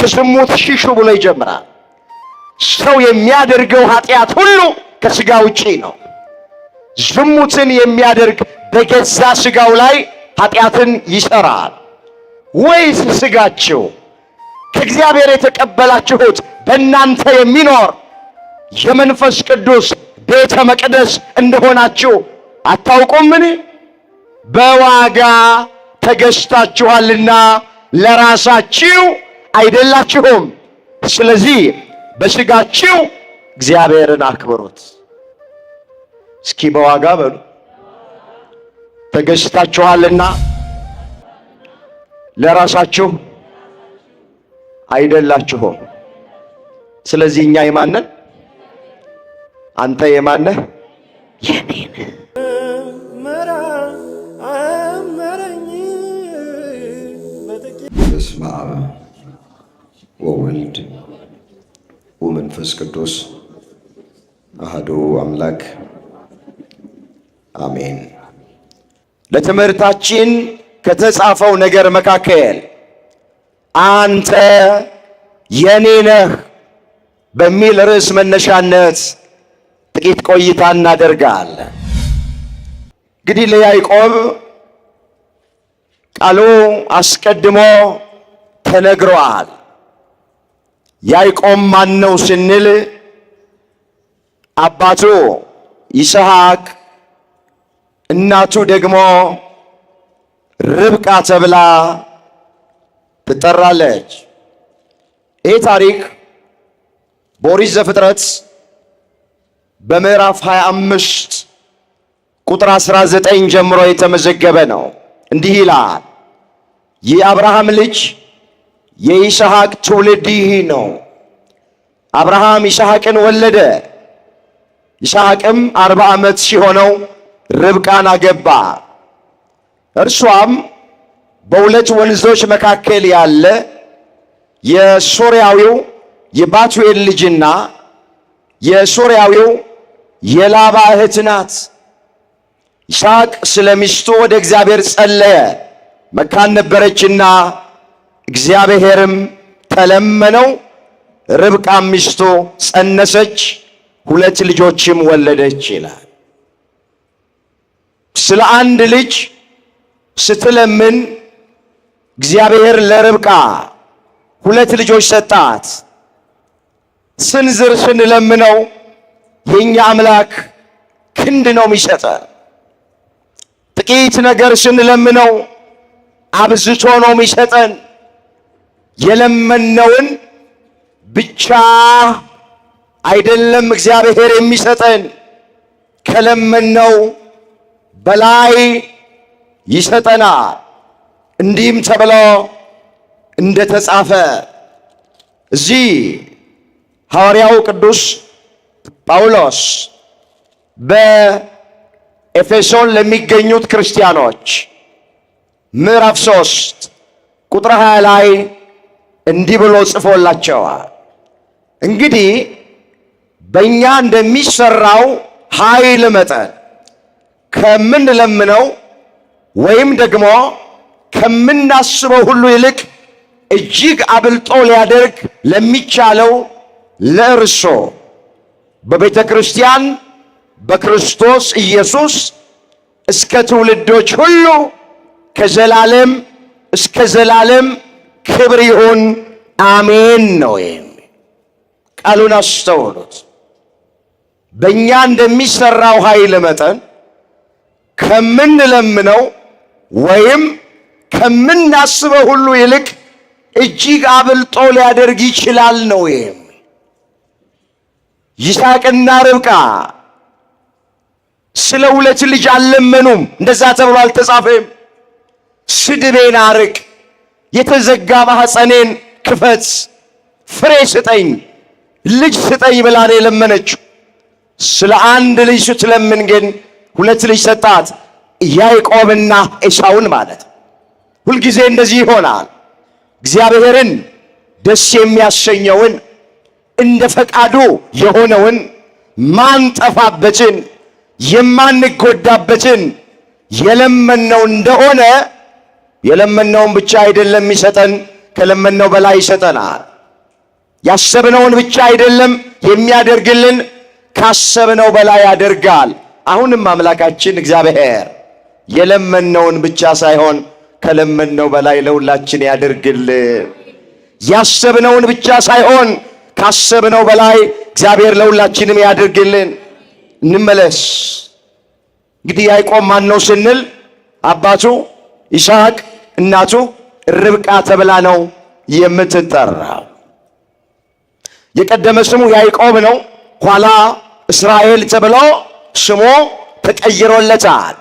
ከዝሙት ሽሹ ብሎ ይጀምራል። ሰው የሚያደርገው ኃጢአት ሁሉ ከሥጋ ውጪ ነው። ዝሙትን የሚያደርግ በገዛ ሥጋው ላይ ኃጢአትን ይሠራል። ወይስ ሥጋችሁ ከእግዚአብሔር የተቀበላችሁት በእናንተ የሚኖር የመንፈስ ቅዱስ ቤተ መቅደስ እንደሆናችሁ አታውቁምን? በዋጋ ተገዝታችኋልና ለራሳችሁ አይደላችሁም። ስለዚህ በሥጋችሁ እግዚአብሔርን አክብሩት። እስኪ በዋጋ በሉ። ተገዝታችኋልና ለራሳችሁ አይደላችሁም። ስለዚህ እኛ የማነን? አንተ የማነህ? የኔ ነህ። በስመ አብ ወወልድ ወመንፈስ ቅዱስ አሐዱ አምላክ አሜን። ለትምህርታችን ከተጻፈው ነገር መካከል አንተ የኔ ነህ በሚል ርዕስ መነሻነት ጥቂት ቆይታ እናደርጋለን። እንግዲህ ለያዕቆብ ቃሉ አስቀድሞ ተነግሯል። ያዕቆብ ማን ነው ስንል አባቱ ይስሐቅ እናቱ ደግሞ ርብቃ ተብላ ትጠራለች። ይህ ታሪክ በኦሪት ዘፍጥረት በምዕራፍ 25 ቁጥር 19 ጀምሮ የተመዘገበ ነው። እንዲህ ይላል፣ የአብርሃም ልጅ የይስሐቅ ትውልድ ይህ ነው። አብርሃም ይስሐቅን ወለደ። ይስሐቅም 40 ዓመት ሲሆነው ርብቃን አገባ። እርሷም በሁለት ወንዞች መካከል ያለ የሶርያዊው የባቱኤል ልጅና የሶርያዊው የላባ እህት ናት። ይስሐቅ ስለ ሚስቱ ወደ እግዚአብሔር ጸለየ፣ መካን ነበረችና እግዚአብሔርም ተለመነው። ርብቃም ሚስቱ ጸነሰች፣ 2 ልጆችም ወለደች ይላል። ስለ አንድ ልጅ ስትለምን እግዚአብሔር ለርብቃ 2 ልጆች ሰጣት። ስንዝር ስንለምነው የኛ አምላክ ክንድ ነው የሚሰጠን። ጥቂት ነገር ስንለምነው አብዝቶ ነው የሚሰጠን። የለመነውን ብቻ አይደለም እግዚአብሔር የሚሰጠን፣ ከለመነው በላይ ይሰጠናል። እንዲህም ተብሎ እንደተጻፈ እዚህ ሐዋርያው ቅዱስ ጳውሎስ በኤፌሶን ለሚገኙት ክርስቲያኖች ምዕራፍ 3 ቁጥር 20 ላይ እንዲህ ብሎ ጽፎላቸዋል። እንግዲህ በእኛ እንደሚሰራው ኃይል መጠን ከምንለምነው ወይም ደግሞ ከምናስበው ሁሉ ይልቅ እጅግ አብልጦ ሊያደርግ ለሚቻለው ለእርሱ በቤተ ክርስቲያን በክርስቶስ ኢየሱስ እስከ ትውልዶች ሁሉ ከዘላለም እስከ ዘላለም ክብር ይሁን አሜን ነው። ቃሉን አስተውሉት። በእኛ እንደሚሰራው ኃይል መጠን ከምንለምነው ወይም ከምናስበው ሁሉ ይልቅ እጅግ አብልጦ ሊያደርግ ይችላል ነው። ይስሐቅና ርብቃ ስለ 2 ልጅ አልለመኑም። እንደዛ ተብሎ አልተጻፈም። ስድቤን አርቅ፣ የተዘጋ ማኅፀኔን ክፈት፣ ፍሬ ስጠኝ፣ ልጅ ስጠኝ ብላ ነው የለመነችው። ስለ አንድ ልጅ ስትለምን ግን 2 ልጅ ሰጣት፣ ያዕቆብና ኤሳውን ማለት። ሁልጊዜ እንደዚህ ይሆናል። እግዚአብሔርን ደስ የሚያሰኘውን እንደ ፈቃዱ የሆነውን ማንጠፋበትን የማንጎዳበትን የለመነው እንደሆነ የለመነውን ብቻ አይደለም ይሰጠን፣ ከለመነው በላይ ይሰጠናል። ያሰብነውን ብቻ አይደለም የሚያደርግልን፣ ካሰብነው በላይ ያደርጋል። አሁንም አምላካችን እግዚአብሔር የለመነውን ብቻ ሳይሆን ከለመነው በላይ ለሁላችን ያደርግልን። ያሰብነውን ብቻ ሳይሆን ካሰብነው በላይ እግዚአብሔር ለሁላችንም ያደርግልን። እንመለስ። እንግዲህ ያዕቆብ ማን ነው ስንል አባቱ ይስሐቅ እናቱ ርብቃ ተብላ ነው የምትጠራው። የቀደመ ስሙ ያዕቆብ ነው። ኋላ እስራኤል ተብሎ ስሙ ተቀይሮለታል።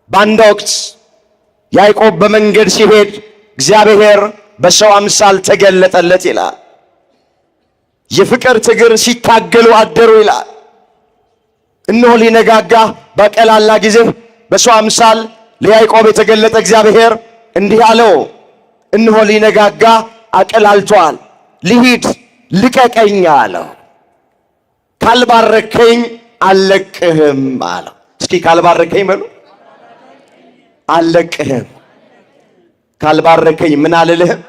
በአንድ ወቅት ያዕቆብ በመንገድ ሲሄድ እግዚአብሔር በሰው አምሳል ተገለጠለት ይላል። የፍቅር ትግል ሲታገሉ አደሩ ይላል። እነሆ ሊነጋጋ በቀላላ ጊዜ በሰው አምሳል ለያዕቆብ የተገለጠ እግዚአብሔር እንዲህ አለው፣ እነሆ ሊነጋጋ አቀላልቷል፣ ልሂድ ልቀቀኝ አለው። ካልባረከኝ አልለቅህም አለው። እስኪ ካልባረከኝ በሉ። አልለቅህም። ካልባረከኝ ምን አልልህም።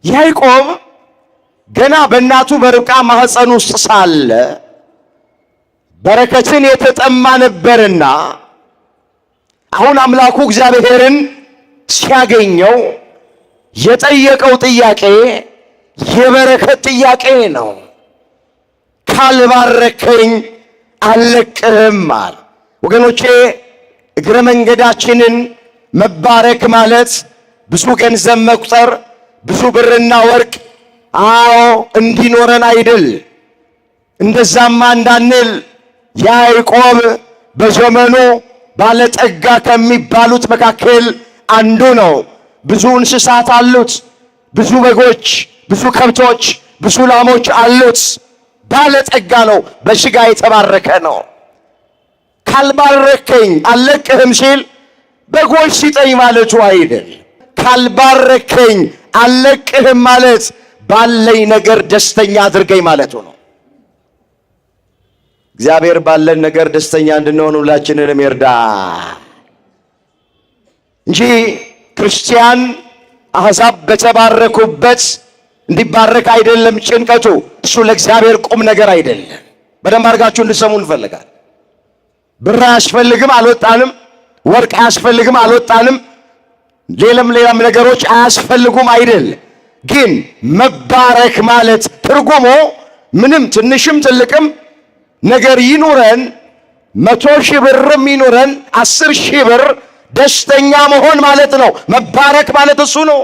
ያዕቆብ ገና በእናቱ በርብቃ ማህፀን ውስጥ ሳለ በረከትን የተጠማ ነበርና አሁን አምላኩ እግዚአብሔርን ሲያገኘው የጠየቀው ጥያቄ የበረከት ጥያቄ ነው። ካልባረከኝ አልለቅህም አለ። ወገኖቼ እግረ መንገዳችንን መባረክ ማለት ብዙ ገንዘብ መቁጠር፣ ብዙ ብርና ወርቅ እንዲኖረን አይደል። እንደዛማ እንዳንል ያዕቆብ በዘመኑ ባለጠጋ ከሚባሉት መካከል አንዱ ነው። ብዙ እንስሳት አሉት፣ ብዙ በጎች፣ ብዙ ከብቶች፣ ብዙ ላሞች አሉት። ባለጠጋ ነው፣ በሥጋ የተባረከ ነው። ካልባረከኝ አልለቅህም ሲል በጎች ሲጠኝ ማለቱ አይደል። ካልባረከኝ አልለቅህም ማለት ባለኝ ነገር ደስተኛ አድርገኝ ማለቱ ነው። እግዚአብሔር ባለን ነገር ደስተኛ እንድንሆን ሁላችንንም ይርዳ እንጂ ክርስቲያን አሕዛብ በተባረኩበት እንዲባረክ አይደለም ጭንቀቱ። እሱ ለእግዚአብሔር ቁም ነገር አይደለም። በደንብ አድርጋችሁ እንድሰሙ እንፈልጋል። ብር አያስፈልግም አልወጣንም፣ ወርቅ አያስፈልግም አልወጣንም፣ ሌላም ነገሮች አያስፈልጉም አይደል። ግን መባረክ ማለት ትርጉሙ ምንም ትንሽም ትልቅም ነገር ይኑረን፣ 100,000 ብርም ይኑረን 10,000 ብር ደስተኛ መሆን ማለት ነው። መባረክ ማለት እሱ ነው።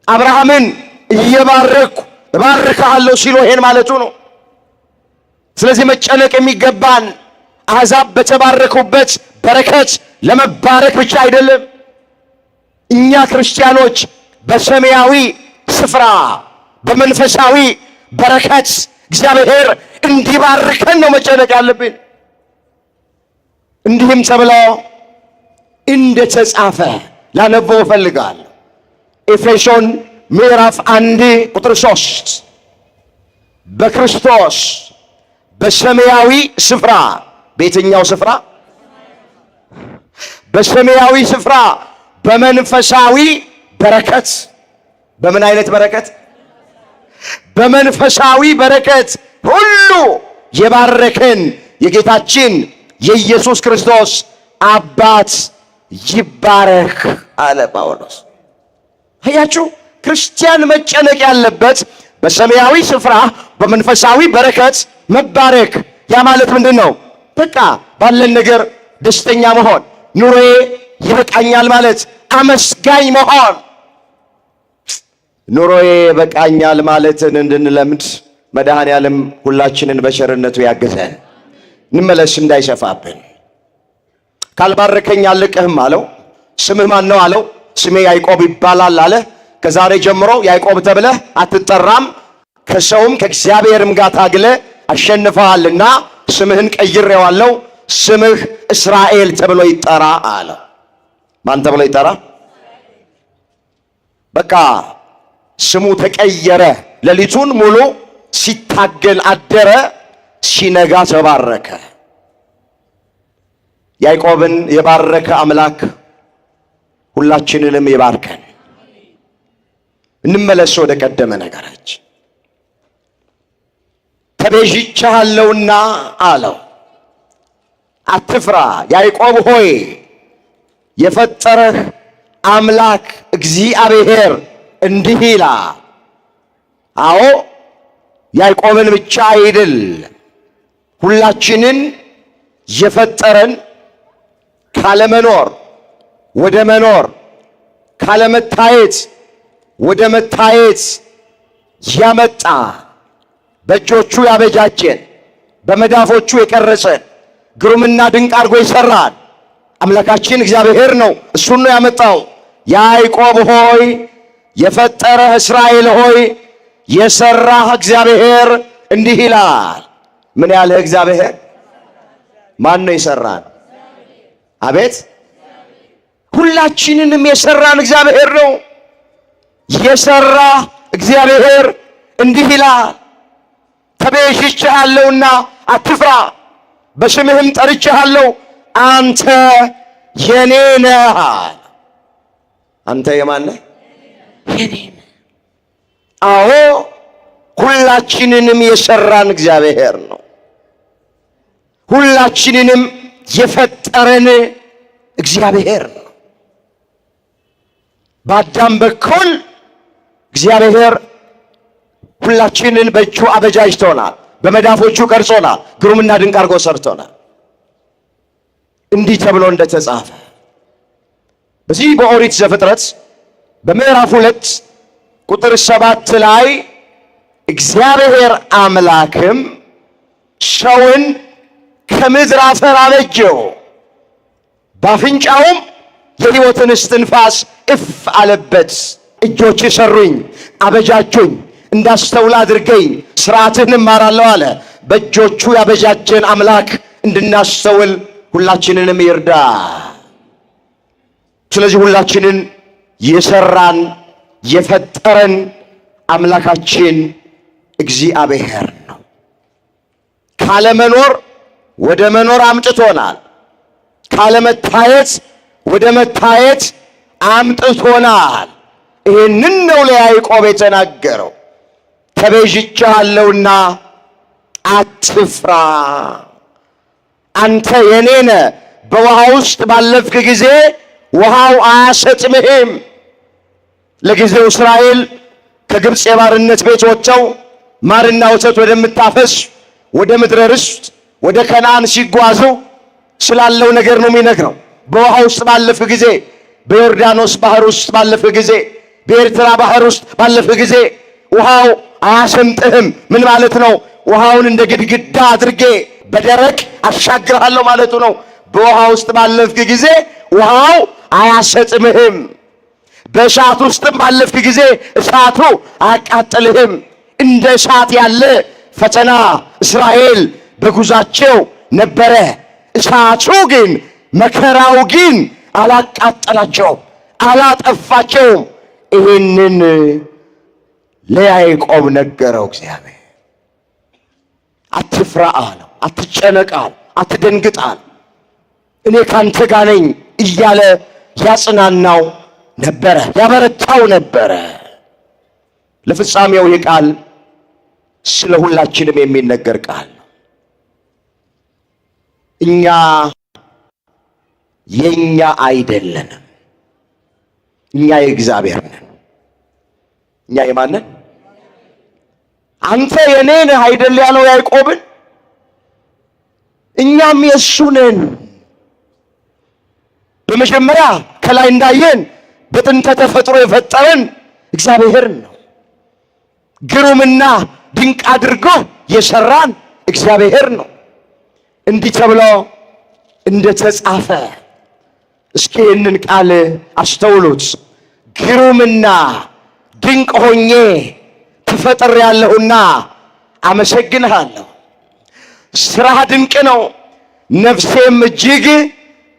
አብርሃምን እየባረኩ እባርክሃለሁ ሲሉ ይሄን ማለቱ ነው። ስለዚህ መጨነቅ የሚገባን አሕዛብ በተባረኩበት በረከት ለመባረክ ብቻ አይደለም። እኛ ክርስቲያኖች በሰማያዊ ስፍራ በመንፈሳዊ በረከት እግዚአብሔር እንዲባርከን ነው መጨነቅ ያለብን። እንዲህም ተብሎ እንደተጻፈ ላነበው እፈልጋለሁ። ኤፌሶን ምዕራፍ 1 ቁጥር 3 በክርስቶስ በሰማያዊ ስፍራ፣ በየትኛው ስፍራ? በሰማያዊ ስፍራ በመንፈሳዊ በረከት። በምን አይነት በረከት? በመንፈሳዊ በረከት ሁሉ የባረከን የጌታችን የኢየሱስ ክርስቶስ አባት ይባረክ አለ ጳውሎስ። አያችሁ፣ ክርስቲያን መጨነቅ ያለበት በሰማያዊ ስፍራ በመንፈሳዊ በረከት መባረክ። ያ ማለት ምንድን ነው? በቃ ባለን ነገር ደስተኛ መሆን፣ ኑሮዬ ይበቃኛል ማለት፣ አመስጋኝ መሆን። ኑሮዬ ይበቃኛል ማለትን እንድንለምድ መድኃኔዓለም ሁላችንን በቸርነቱ ያግዘን። እንመለስ እንዳይሰፋብን። ካልባረከኝ አልለቅህም አለው። ስምህ ማን ነው አለው። ስሜ ያዕቆብ ይባላል አለ። ከዛሬ ጀምሮ ያዕቆብ ተብለህ አትጠራም፣ ከሰውም ከእግዚአብሔርም ጋር ታግለ አሸንፈሃልና ስምህን ቀይሬዋለሁ፣ ስምህ እስራኤል ተብሎ ይጠራ አለ። ማን ተብሎ ይጠራ? በቃ ስሙ ተቀየረ። ሌሊቱን ሙሉ ሲታገል አደረ፣ ሲነጋ ተባረከ። ያዕቆብን የባረከ አምላክ ሁላችንንም ይባርከን። እንመለስ ወደ ቀደመ ነገራችን። ተቤዥቼሃለሁና አለው። አትፍራ ያዕቆብ ሆይ የፈጠረህ አምላክ እግዚአብሔር እንዲህ ይላል። አዎ ያዕቆብን ብቻ አይደል ሁላችንን የፈጠረን ካለመኖር ወደ መኖር ካለመታየት ወደ መታየት ያመጣ በእጆቹ ያበጃጀን በመዳፎቹ የቀረጸን ግሩምና ድንቅ አድርጎ ይሰራል አምላካችን እግዚአብሔር ነው። እሱን ነው ያመጣው። ያዕቆብ ሆይ የፈጠረህ እስራኤል ሆይ የሰራህ እግዚአብሔር እንዲህ ይላል። ምን ያለህ እግዚአብሔር? ማን ነው የሰራን? አቤት ሁላችንንም የሰራን እግዚአብሔር ነው። የሰራ እግዚአብሔር እንዲህ ይላል፣ ተቤዥቼሃለሁና አትፍራ፣ በስምህም ጠርቼሃለሁ፣ አንተ የኔ ነህ። አንተ የማን ነህ? የኔ ነህ። አዎ ሁላችንንም የሰራን እግዚአብሔር ነው። ሁላችንንም የፈጠረን እግዚአብሔር ነው። በአዳም በኩል እግዚአብሔር ሁላችንን በእጁ አበጃጅቶናል፣ በመዳፎቹ ቀርጾናል፣ ግሩምና ድንቅ አድርጎ ሰርቶናል። እንዲህ ተብሎ እንደተጻፈ በዚህ በኦሪት ዘፍጥረት በምዕራፍ 2 ቁጥር 7 ላይ እግዚአብሔር አምላክም ሰውን ከምድር አፈር አበጀው፣ በአፍንጫውም የሕይወትን እስትንፋስ እፍ አለበት። እጆች ሰሩኝ፣ አበጃጁኝ፣ እንዳስተውል አድርገኝ፣ ሥርዓትህን እማራለሁ አለ። በእጆቹ ያበጃጀን አምላክ እንድናስተውል ሁላችንንም ይርዳ። ስለዚህ ሁላችንን የሰራን የፈጠረን አምላካችን እግዚአብሔር ነው። ካለመኖር ወደ መኖር አምጥቶናል። ካለመታየት ወደ መታየት አምጥቶናል። ይህንን ነው ለያዕቆብ የተናገረው። ተቤዥቼሃለሁና አትፍራ፣ አንተ የኔ ነህ። በውሃ ውስጥ ባለፍክ ጊዜ ውሃው አያሰጥምህም። ለጊዜው እስራኤል ከግብፅ የባርነት ቤት ወጥተው ማርና ወተት ወደምታፈስ ወደ ምድረ ርስት ወደ ከነዓን ሲጓዙ ስላለው ነገር ነው የሚነግረው። በውሃ ውስጥ ባለፍክ ጊዜ፣ በዮርዳኖስ ባህር ውስጥ ባለፍክ ጊዜ፣ በኤርትራ ባህር ውስጥ ባለፍክ ጊዜ ውሃው አያሰምጥህም። ምን ማለት ነው? ውሃውን እንደ ግድግዳ አድርጌ በደረቅ አሻግርሃለሁ ማለቱ ነው። በውሃ ውስጥ ባለፍክ ጊዜ ውሃው አያሰጥምህም። በእሳት ውስጥም ባለፍክ ጊዜ እሳቱ አያቃጥልህም። እንደ እሳት ያለ ፈተና እስራኤል በጉዟቸው ነበረ። እሳቱ ግን መከራው ግን አላቃጠላቸውም፣ አላጠፋቸውም። ይህንን ለያዕቆብ ነገረው እግዚአብሔር። አትፍራ አለው፣ አትጨነቅ አለው፣ አትደንግጥ አለው። እኔ ካንተ ጋር ነኝ እያለ ያጽናናው ነበረ፣ ያበረታው ነበረ። ለፍጻሜው ይህ ቃል ስለ ሁላችንም የሚነገር ቃል ነው። እኛ የኛ አይደለንም፣ እኛ የእግዚአብሔር ነን። እኛ የማን ነን? አንተ የኔ ነህ አይደል ያለው ያዕቆብን። እኛም የእሱ ነን። በመጀመሪያ ከላይ እንዳየን በጥንተ ተፈጥሮ የፈጠረን እግዚአብሔር ነው። ግሩምና ድንቅ አድርጎ የሰራን እግዚአብሔር ነው። እንዲህ ተብሎ እንደተጻፈ እስኪ ይህንን ቃል አስተውሉት። ግሩምና ድንቅ ሆኜ ተፈጥሬአለሁና አመሰግንሃለሁ። ስራህ ድንቅ ነው፣ ነፍሴም እጅግ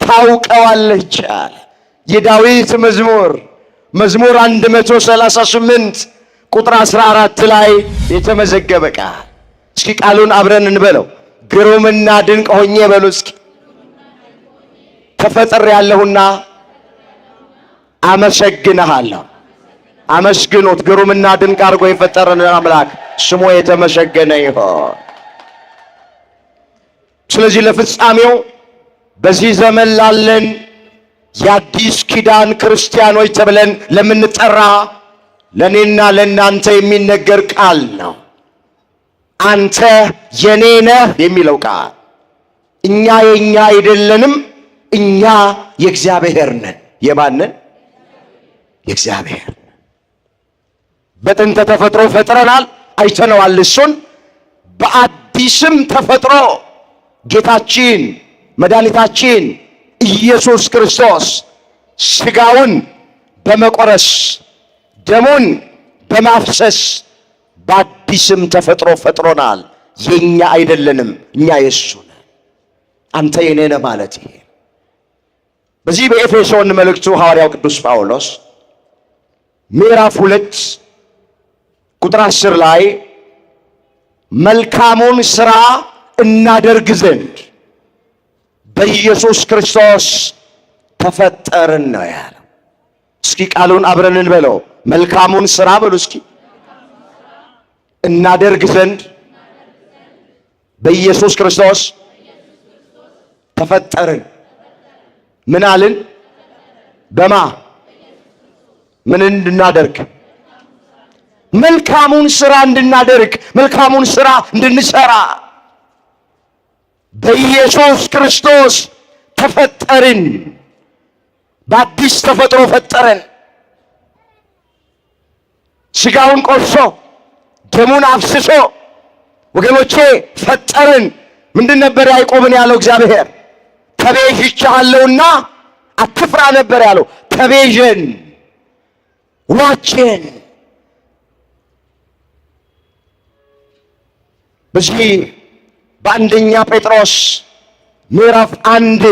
ታውቀዋለች አለ። የዳዊት መዝሙር 138 ቁጥር 14 ላይ የተመዘገበ ቃል። እስኪ ቃሉን አብረን እንበለው። ግሩምና ድንቅ ሆኜ በሉ እስኪ። ተፈጥሬአለሁና አመሰግንሃለሁ። አመስግኑት። ግሩምና ድንቅ አድርጎ የፈጠረን አምላክ ስሙ የተመሰገነ ይሁን። ስለዚህ ለፍጻሜው በዚህ ዘመን ላለን የአዲስ ኪዳን ክርስቲያኖች ተብለን ለምንጠራ ለኔና ለናንተ የሚነገር ቃል ነው። አንተ የኔ ነህ የሚለው ቃል እኛ የኛ አይደለንም፣ እኛ የእግዚአብሔር ነን። የማንን? የእግዚአብሔር። በጥንተ ተፈጥሮ ፈጥረናል፣ አይተነዋል። እሱን በአዲስም ተፈጥሮ ጌታችን መድኃኒታችን ኢየሱስ ክርስቶስ ሥጋውን በመቆረስ ደሙን በማፍሰስ በአዲስም ተፈጥሮ ፈጥሮናል። የኛ አይደለንም፣ እኛ የሱ ነን። አንተ የኔ ነህ ማለት ይሄ። በዚህ በኤፌሶን መልእክቱ ሐዋርያው ቅዱስ ጳውሎስ ምዕራፍ 2 ቁጥር 10 ላይ መልካሙን ሥራ እናደርግ ዘንድ በኢየሱስ ክርስቶስ ተፈጠርን ነው ያለው። እስኪ ቃሉን አብረን እንበለው። መልካሙን ሥራ በሉ እስኪ። እናደርግ ዘንድ በኢየሱስ ክርስቶስ ተፈጠርን። ምን አልን? በማ ምን እንድናደርግ? መልካሙን ሥራ እንድናደርግ፣ መልካሙን ሥራ እንድንሰራ በኢየሱስ ክርስቶስ ተፈጠርን። በአዲስ ተፈጥሮ ፈጠረን። ሥጋውን ቆርሶ ደሙን አፍስሶ ወገኖቼ ፈጠረን። ምንድን ነበር ያዕቆብን ያለው እግዚአብሔር? ተቤዥቻለሁና አትፍራ ነበር ያለው። ተቤዥን፣ ዋችን። በዚህ በአንደኛ ጴጥሮስ ምዕራፍ 1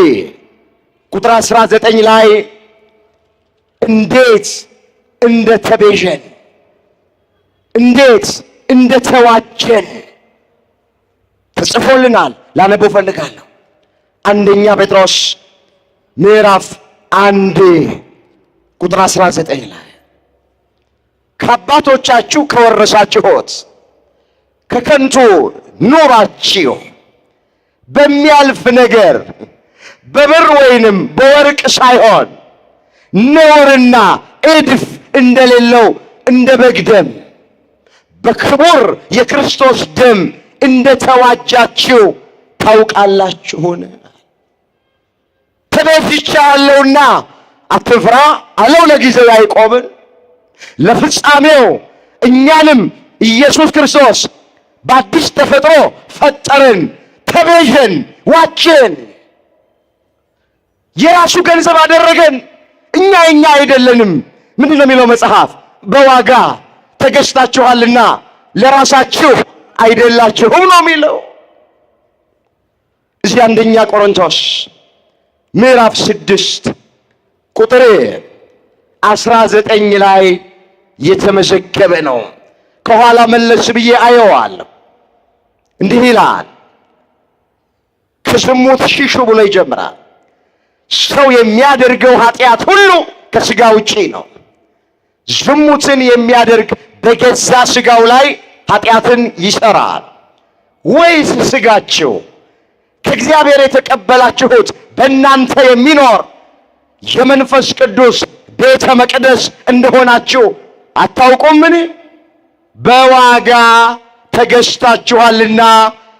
ቁጥር 19 ላይ እንዴት እንደተቤዠን እንዴት እንደተዋጀን ተጽፎልናል። ላነበው ፈልጋለሁ። አንደኛ ጴጥሮስ ምዕራፍ 1 ቁጥር 19 ላይ ከአባቶቻችሁ ከወረሳችሁት ከከንቱ ኑራችሁ በሚያልፍ ነገር በብር ወይንም በወርቅ ሳይሆን ነውርና እድፍ እንደሌለው እንደ በግ ደም በክቡር የክርስቶስ ደም እንደተዋጃችሁ ታውቃላችሁን? ተቤዥቻለሁና አትፍራ አለው ለጊዜው ያዕቆብን። ለፍጻሜው እኛንም ኢየሱስ ክርስቶስ በአዲስ ተፈጥሮ ፈጠረን፣ ተቤዠን፣ ዋችን፣ የራሱ ገንዘብ አደረገን። እኛ የኛ አይደለንም። ምንድን ነው የሚለው መጽሐፍ? በዋጋ ተገዝታችኋልና ለራሳችሁ አይደላችሁም ነው የሚለው። እዚህ አንደኛ ቆሮንቶስ ምዕራፍ 6 ቁጥር 19 ላይ የተመዘገበ ነው። ከኋላ መለስ ብዬ አየዋለሁ። እንዲህ ይላል፣ ከዝሙት ሽሹ ብሎ ይጀምራል። ሰው የሚያደርገው ኃጢአት ሁሉ ከሥጋ ውጪ ነው። ዝሙትን የሚያደርግ በገዛ ሥጋው ላይ ኃጢአትን ይሠራል። ወይስ ሥጋችሁ ከእግዚአብሔር የተቀበላችሁት በእናንተ የሚኖር የመንፈስ ቅዱስ ቤተ መቅደስ እንደሆናችሁ አታውቁምን? በዋጋ ተገዝታችኋልና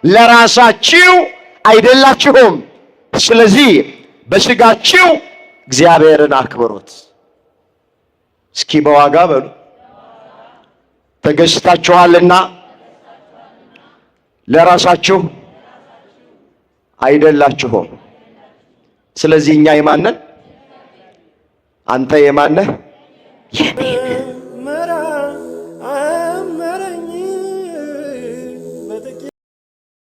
ለራሳችሁ አይደላችሁም። ስለዚህ በሥጋችሁ እግዚአብሔርን አክብሩት። እስኪ በዋጋ በሉ። ተገዝታችኋልና ለራሳችሁ አይደላችሁም። ስለዚህ እኛ የማን ነን? አንተ የማን ነህ? የኔ ነህ።